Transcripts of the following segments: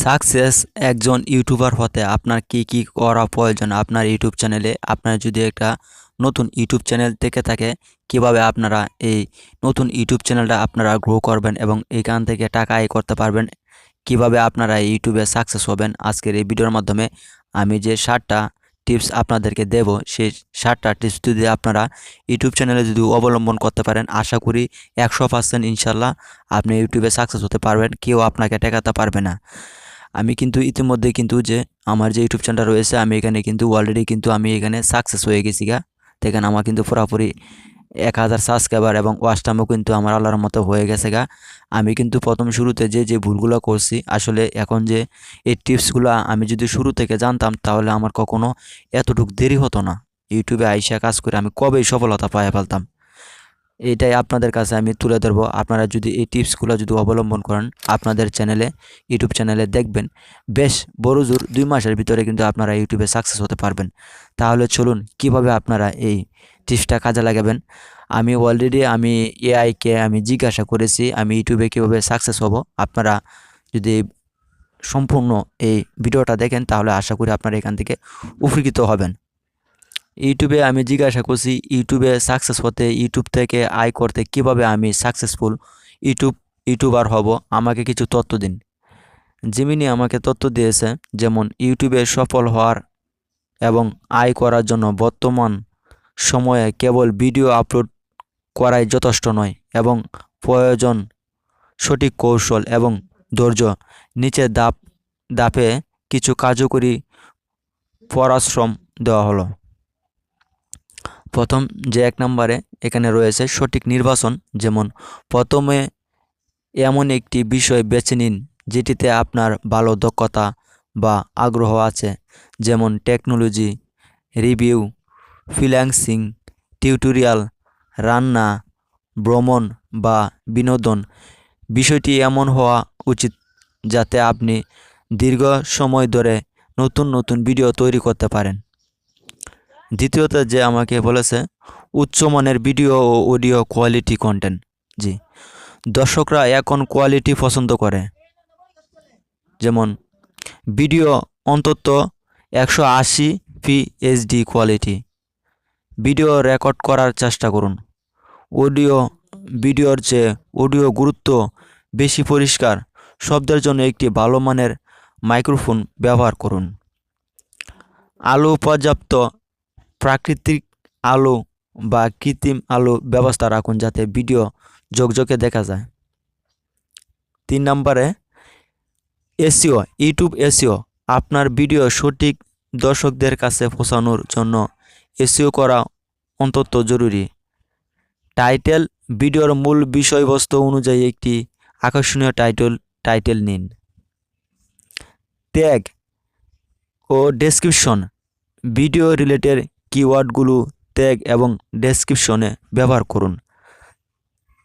Success একজন YouTuber হতে আপনার কি কি করা প্রয়োজন আপনার ইউটিউব চ্যানেলে? আপনার যদি একটা নতুন ইউটিউব চ্যানেল থেকে থাকে, কিভাবে আপনারা এই নতুন ইউটিউব চ্যানেলটা আপনারা গ্রো করবেন এবং এখান থেকে টাকা আয় করতে পারবেন, কিভাবে আপনারা ইউটিউবে সাকসেস হবেন, আজকের এই ভিডিওর মাধ্যমে আমি যে 7টা টিপস আপনাদেরকে দেব, সেই 7টা টিপস যদি আপনারা ইউটিউব চ্যানেলে যদি অবলম্বন করতে পারেন, আশা করি 100% ইনশাল্লাহ আপনি ইউটিউবে সাকসেস হতে পারবেন, কেউ আপনাকে ঠেকাতে পারবে না। আমি কিন্তু ইতিমধ্যে কিন্তু যে আমার যে ইউটিউব চ্যানেলটা রয়েছে, আমি এখানে কিন্তু অলরেডি কিন্তু আমি এখানে সাকসেস হয়ে গেছি গা। দেখেন আমার কিন্তু পুরোপুরি 1000 সাবস্ক্রাইবার এবং ওয়াচ টাইমও কিন্তু আমার আল্লাহর মতো হয়ে গেছে গা। আমি কিন্তু প্রথম শুরুতে যে ভুলগুলো করছি, আসলে এখন যে এই টিপসগুলো আমি যদি শুরু থেকে জানতাম, তাহলে আমার কখনো এতটুকু দেরি হতো না। ইউটিউবে আইসা কাজ করে আমি কবেই সফলতা পাই ফেলতাম। এইটাই আপনাদের কাছে আমি তুলে ধরবো। আপনারা যদি এই টিপসগুলো যদি অবলম্বন করেন আপনাদের চ্যানেলে, ইউটিউব চ্যানেলে, দেখবেন বেশ বড় জোর 2 মাসের ভিতরে কিন্তু আপনারা ইউটিউবে সাকসেস হতে পারবেন। তাহলে চলুন কিভাবে আপনারা এই টিপসটা কাজে লাগাবেন। আমি অলরেডি এআইকে আমি জিজ্ঞাসা করেছি আমি ইউটিউবে কীভাবে সাকসেস হব। আপনারা যদি সম্পূর্ণ এই ভিডিওটা দেখেন, তাহলে আশা করি আপনারা এখান থেকে উপকৃত হবেন। ইউটিউবে আমি জিজ্ঞাসা করছি ইউটিউবে সাকসেস হতে, ইউটিউব থেকে আয় করতে কিভাবে আমি সাকসেসফুল ইউটিউবার হব, আমাকে কিছু তথ্য দিন। জিমিনি আমাকে তথ্য দিয়েছে, যেমন ইউটিউবে সফল হওয়ার এবং আয় করার জন্য বর্তমান সময়ে কেবল ভিডিও আপলোড করাই যথেষ্ট নয় এবং প্রয়োজন সঠিক কৌশল এবং ধৈর্য। নিচে ধাপে কিছু কার্যকরী পরামর্শ দেওয়া হলো। প্রথম যে 1 নম্বরে এখানে রয়েছে সঠিক নির্বাচন। যেমন প্রথমে এমন একটি বিষয় বেছে নিন যেটিতে আপনার ভালো দক্ষতা বা আগ্রহ আছে, যেমন টেকনোলজি, রিভিউ, ফ্রিল্যান্সিং, টিউটোরিয়াল, রান্না, ভ্রমণ বা বিনোদন। বিষয়টি এমন হওয়া উচিত যাতে আপনি দীর্ঘ সময় ধরে নতুন নতুন ভিডিও তৈরি করতে পারেন। দ্বিতীয়ত যে আমাকে বলেছে উচ্চমানের ভিডিও ও অডিও কোয়ালিটি কন্টেন্ট। জি, দর্শকরা এখন কোয়ালিটি পছন্দ করে, যেমন ভিডিও অন্তত 180p HD quality. Video record করার চেষ্টা করুন। ভিডিওর চেয়ে অডিও গুরুত্ব বেশি। পরিষ্কার শব্দের জন্য একটি ভালো মানের মাইক্রোফোন ব্যবহার করুন। আলো পর্যাপ্ত প্রাকৃতিক আলো বা কৃত্রিম আলো ব্যবস্থা রাখুন যাতে ভিডিও ঝকঝকে দেখা যায়। 3 নম্বরে এসইও, ইউটিউব এসইও। আপনার ভিডিও সঠিক দর্শকদের কাছে পৌঁছানোর জন্য এসইও করা অত্যন্ত জরুরি। টাইটেল, ভিডিওর মূল বিষয়বস্তু অনুযায়ী একটি আকর্ষণীয় টাইটেল নিন। ট্যাগ ও ডেসক্রিপশন, ভিডিও রিলেটেড কিওয়ার্ডগুলো ট্যাগ এবং ডেসক্রিপশনে ব্যবহার করুন।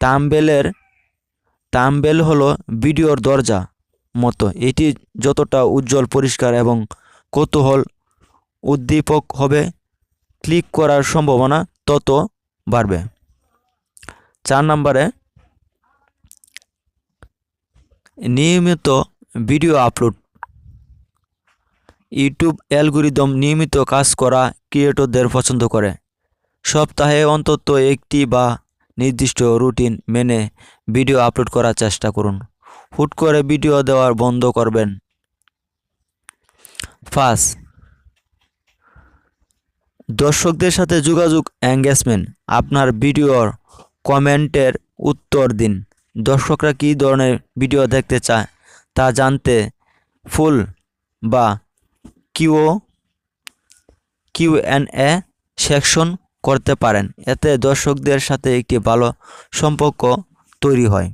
থাম্বনেল হলো ভিডিওর দরজা মতো, এটি যতটা উজ্জ্বল, পরিষ্কার এবং কৌতূহল উদ্দীপক হবে, ক্লিক করার সম্ভাবনা তত বাড়বে। 4 নম্বরে নিয়মিত ভিডিও আপলোড। ইউটিউব অ্যালগরিদম নিয়মিত কাজ করা ক্রিয়েটরদের পছন্দ করে। সপ্তাহে অন্তত একটি বা নির্দিষ্ট রুটিন মেনে ভিডিও আপলোড করার চেষ্টা করুন। হুট করে ভিডিও দেওয়ার বন্ধ করবেন। 5, দর্শকদের সাথে যোগাযোগ, এঙ্গেজমেন্ট। আপনার ভিডিওর কমেন্টের উত্তর দিন। দর্শকরা কী ধরনের ভিডিও দেখতে চায় তা জানতে ফুল বা কিউ&এ সেকশন করতে পারেন। এতে দর্শকদের সাথে একটি ভালো সম্পর্ক তৈরি হয়।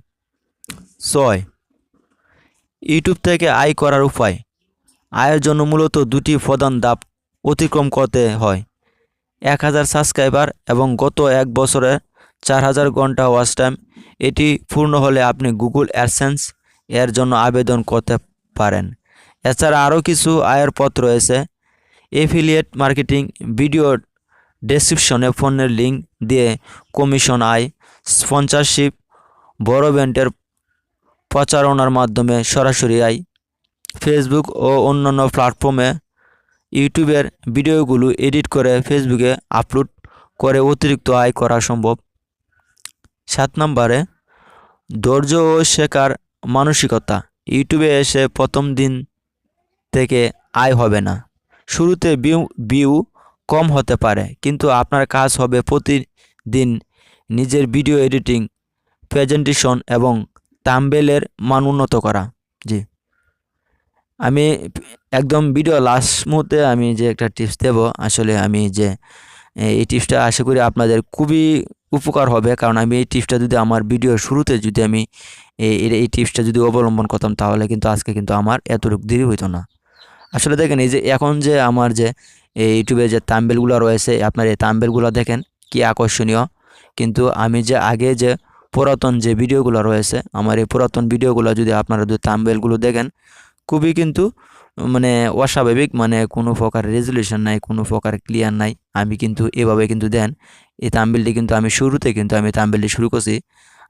6, ইউটিউব থেকে আয় করার উপায়। আয়ের জন্য মূলত 2টি প্রধান ধাপ অতিক্রম করতে হয়: 1000 সাবস্ক্রাইবার এবং গত 1 বছরে 4000 ঘন্টা ওয়াচ টাইম। এটি পূর্ণ হলে আপনি গুগল অ্যাডসেন্স এর জন্য আবেদন করতে পারেন। এছাড়া আরও কিছু আয়ের পথ রয়েছে: এফিলিয়েট মার্কেটিং, ভিডিও ডেসক্রিপশনে পণ্যের লিঙ্ক দিয়ে কমিশন আয়, স্পন্সরশিপ, বড় ব্র্যান্ডের প্রচারণার মাধ্যমে সরাসরি আয়। ফেসবুক ও অন্যান্য প্ল্যাটফর্মে ইউটিউবের ভিডিওগুলো এডিট করে ফেসবুকে আপলোড করে অতিরিক্ত আয় করা সম্ভব। 7 নম্বরে ধৈর্য ও শেখার মানসিকতা। ইউটিউবে এসে প্রথম দিন থেকে আয় হবে না। শুরুতে ভিউ কম হতে পারে, কিন্তু আপনার কাজ হবে প্রতিদিন নিজের ভিডিও এডিটিং, প্রেজেন্টেশন এবং থাম্বনেইলের মান উন্নত করা। জি, আমি একদম ভিডিও লাস্ট মুহূর্তে আমি যে একটা টিপস দেব, আসলে আমি যে এই টিপসটা আশা করি আপনাদের খুবই উপকার হবে, কারণ আমি এই টিপসটা যদি আমার ভিডিওর শুরুতে যদি আমি এই টিপসটা যদি অবলম্বন করতাম, তাহলে কিন্তু আজকে কিন্তু আমার এতটুকু দেরি হইতো না। আসলে দেখেন, এই যে এখন যে আমার যে এই ইউটিউবে যে থাম্বনেইলগুলো রয়েছে, আপনার এই থাম্বনেইলগুলো দেখেন কি আকর্ষণীয়। কিন্তু আমি যে আগে যে পুরাতন যে ভিডিওগুলো রয়েছে, আমার এই পুরাতন ভিডিওগুলো যদি আপনারা যদি থাম্বনেইলগুলো দেখেন, খুবই কিন্তু মানে অস্বাভাবিক, মানে কোনো প্রকার রেজুলেশন নাই, কোনো প্রকার ক্লিয়ার নাই। আমি কিন্তু এভাবে কিন্তু দেন এই থাম্বনেইলটি কিন্তু আমি শুরুতে কিন্তু আমি থাম্বনেইলটি শুরু করছি।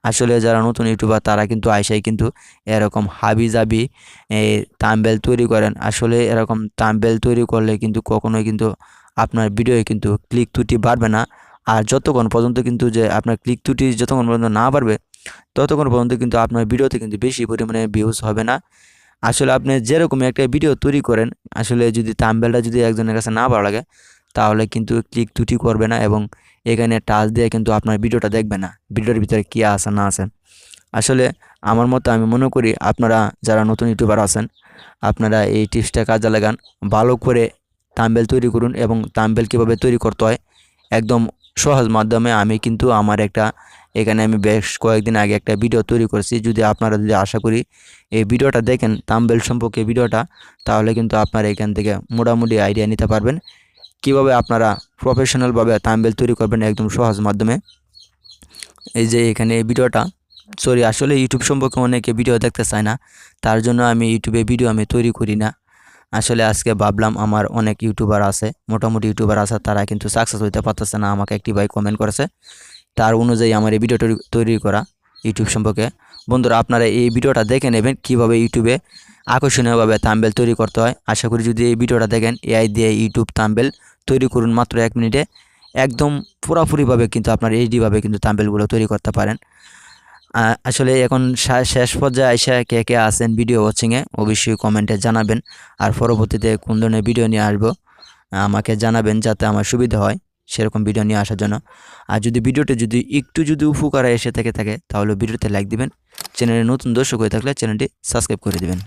আসলে যারা নতুন ইউটিউবার তারা কিন্তু আইসাই কিন্তু এরকম হাবিজাবি এই থাম্বনেইল তৈরি করেন। আসলে এরকম থাম্বনেইল তৈরি করলে কিন্তু কখনোই কিন্তু আপনার ভিডিওয়ে কিন্তু ক্লিক ত্রুটি বাড়বে না। আর যতক্ষণ পর্যন্ত কিন্তু যে আপনার ক্লিক ত্রুটি যতক্ষণ পর্যন্ত না বাড়বে, ততক্ষণ পর্যন্ত কিন্তু আপনার ভিডিওতে কিন্তু বেশি পরিমাণে ভিউজ হবে না। আসলে আপনি যেরকম একটা ভিডিও তৈরি করেন, আসলে যদি থাম্বনেইলটা যদি একজনের কাছে না ভালো লাগে, তাহলে কিন্তু ক্লিক ত্রুটি করবে না এবং এখানে টাচ দিয়ে কিন্তু আপনার ভিডিওটা দেখবে না, ভিডিওর ভিতরে কী আছে না আছে। আসলে আমার মতো আমি মনে করি আপনারা যারা নতুন ইউটিউবার আছেন, আপনারা এই টিপসটা কাজে লাগান, ভালো করে থাম্বনেইল তৈরি করুন এবং থাম্বনেইল কীভাবে তৈরি করতে হয় একদম সহজ মাধ্যমে আমি কিন্তু আমার একটা এখানে আমি বেশ কয়েকদিন আগে একটা ভিডিও তৈরি করেছি। যদি আপনারা যদি আশা করি এই ভিডিওটা দেখেন থাম্বনেইল সম্পর্কে ভিডিওটা, তাহলে কিন্তু আপনারা এখান থেকে মোটামুটি আইডিয়া নিতে পারবেন কিভাবে আপনারা প্রফেশনালভাবে থাম্বনেইল তৈরি করবেন একদম সহজ মাধ্যমে। এই যে এখানে এই ভিডিওটা, সরি, আসলে ইউটিউব সম্পর্কে অনেকে ভিডিও দেখতে চায় না, তার জন্য আমি ইউটিউবে ভিডিও আমি তৈরি করি না। আসলে আজকে ভাবলাম আমার অনেক ইউটিউবার আছে, মোটামুটি ইউটিউবার আছে, তারা কিন্তু সাকসেস হইতে পারতেছে না। আমাকে একটি ভাই কমেন্ট করেছে, তার অনুযায়ী আমার এই ভিডিও তৈরি করা ইউটিউব সম্পর্কে। বন্ধুরা, আপনারা এই ভিডিওটা দেখে নেবেন কীভাবে ইউটিউবে আকর্ষণীয়ভাবে থাম্বনেইল তৈরি করতে হয়। আশা করি যদি এই ভিডিওটা দেখেন, এআই দিয়ে ইউটিউব থাম্বনেইল তৈরি করুন মাত্র 1 মিনিটে, একদম পুরোপুরিভাবে কিন্তু আপনার এইচডিভাবে কিন্তু থাম্বনেইলগুলো তৈরি করতে পারেন। আসলে এখন শেষ পর্যায়ে আইসা কে কে আছেন ভিডিও ওয়াচিংয়ে অবশ্যই কমেন্টে জানাবেন। আর পরবর্তীতে কোন ধরনের ভিডিও নিয়ে আসবো আমাকে জানাবেন, যাতে আমার সুবিধা হয় সেরকম ভিডিও নিয়ে আসার জন্য। আর যদি ভিডিওটি যদি একটু যদি উপকারে এসে থাকে তাহলে ভিডিওতে লাইক দিবেন। চ্যানেলে নতুন দর্শক হয়ে থাকলে চ্যানেলটি সাবস্ক্রাইব করে দিবেন।